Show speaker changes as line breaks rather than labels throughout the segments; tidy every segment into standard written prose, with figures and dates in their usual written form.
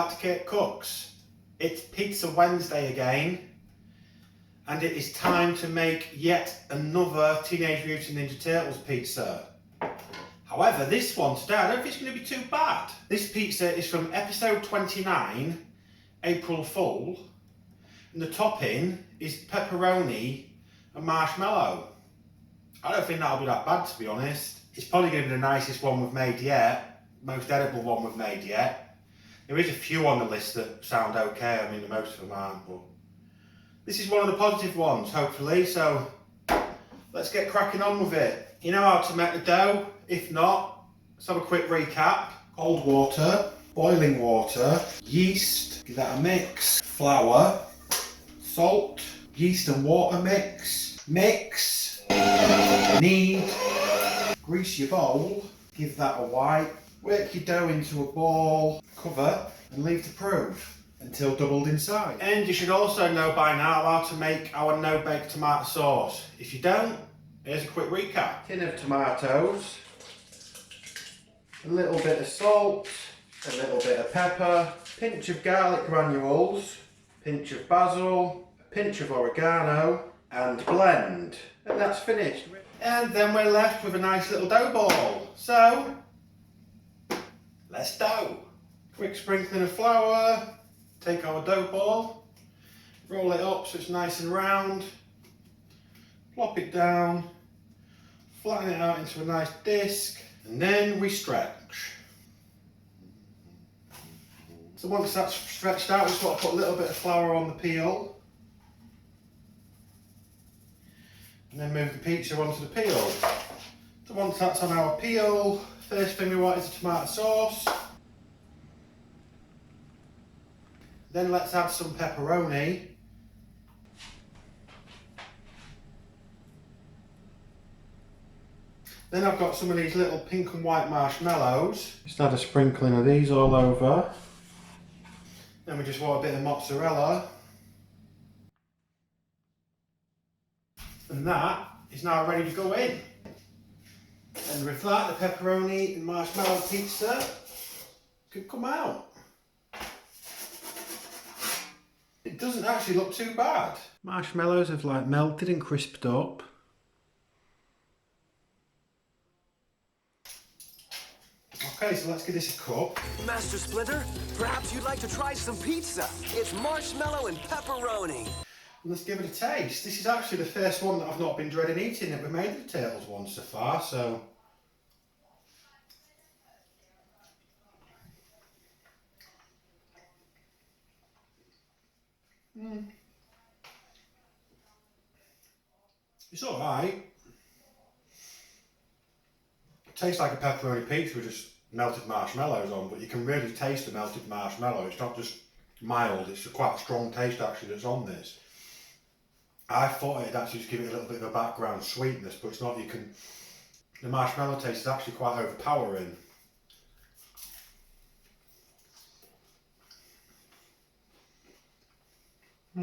back to Kirk Kooks. It's Pizza Wednesday again, and it is time to make yet another Teenage Mutant Ninja Turtles pizza. However, this one today, I don't think it's going to be too bad. This pizza is from episode 29, April Fool, and the topping is pepperoni and marshmallow. I don't think that'll be that bad, to be honest. It's probably going to be the nicest one we've made yet, most edible one we've made yet. There is a few on the list that sound okay, I mean the most of them aren't, but this is one of the positive ones, hopefully, so let's get cracking on with it. You know how to make the dough? If not, let's have a quick recap. Cold water, boiling water, yeast, give that a mix, flour, salt, yeast and water mix, knead, grease your bowl, give that a wipe, work your dough into a ball, cover and leave to prove until doubled in size. And you should also know by now how to make our no-bake tomato sauce. If you don't, here's a quick recap. Tin of tomatoes, a little bit of salt, a little bit of pepper, pinch of garlic granules, pinch of basil, a pinch of oregano, and blend. And that's finished. And then we're left with a nice little dough ball. So, let's dough. Quick sprinkling of flour, take our dough ball, roll it up so it's nice and round, plop it down, flatten it out into a nice disc, and then we stretch. So once that's stretched out, we just want to put a little bit of flour on the peel, and then move the pizza onto the peel. So once that's on our peel, first thing we want is a tomato sauce. Then let's add some pepperoni. Then I've got some of these little pink and white marshmallows. Just add a sprinkling of these all over. Then we just want a bit of mozzarella. And that is now ready to go in. And with that, the pepperoni and marshmallow pizza could come out. It doesn't actually look too bad. Marshmallows have like melted and crisped up. Okay, so let's give this a cut.
Master Splinter, perhaps you'd like to try some pizza. It's marshmallow and pepperoni.
Let's give it a taste. This is actually the first one that I've not been dreading eating that we've made the Turtles one so far, so. It's alright. It tastes like a pepperoni pizza with just melted marshmallows on, but you can really taste the melted marshmallow. It's not just mild, it's quite a strong taste actually that's on this. I thought it'd actually just give it a little bit of a background sweetness, but it's not. The marshmallow taste is actually quite overpowering. I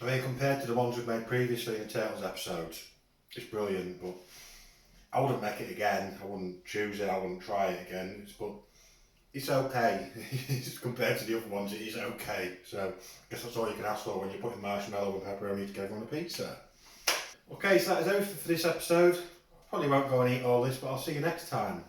mean, compared to the ones we've made previously in Turtles episodes, it's brilliant, but I wouldn't make it again. I wouldn't choose it, I wouldn't try it again, but it's okay. Compared to the other ones, it is okay. So I guess that's all you can ask for when you're putting marshmallow and pepperoni together on a pizza. Okay, so that is everything for this episode. Probably won't go and eat all this, but I'll see you next time.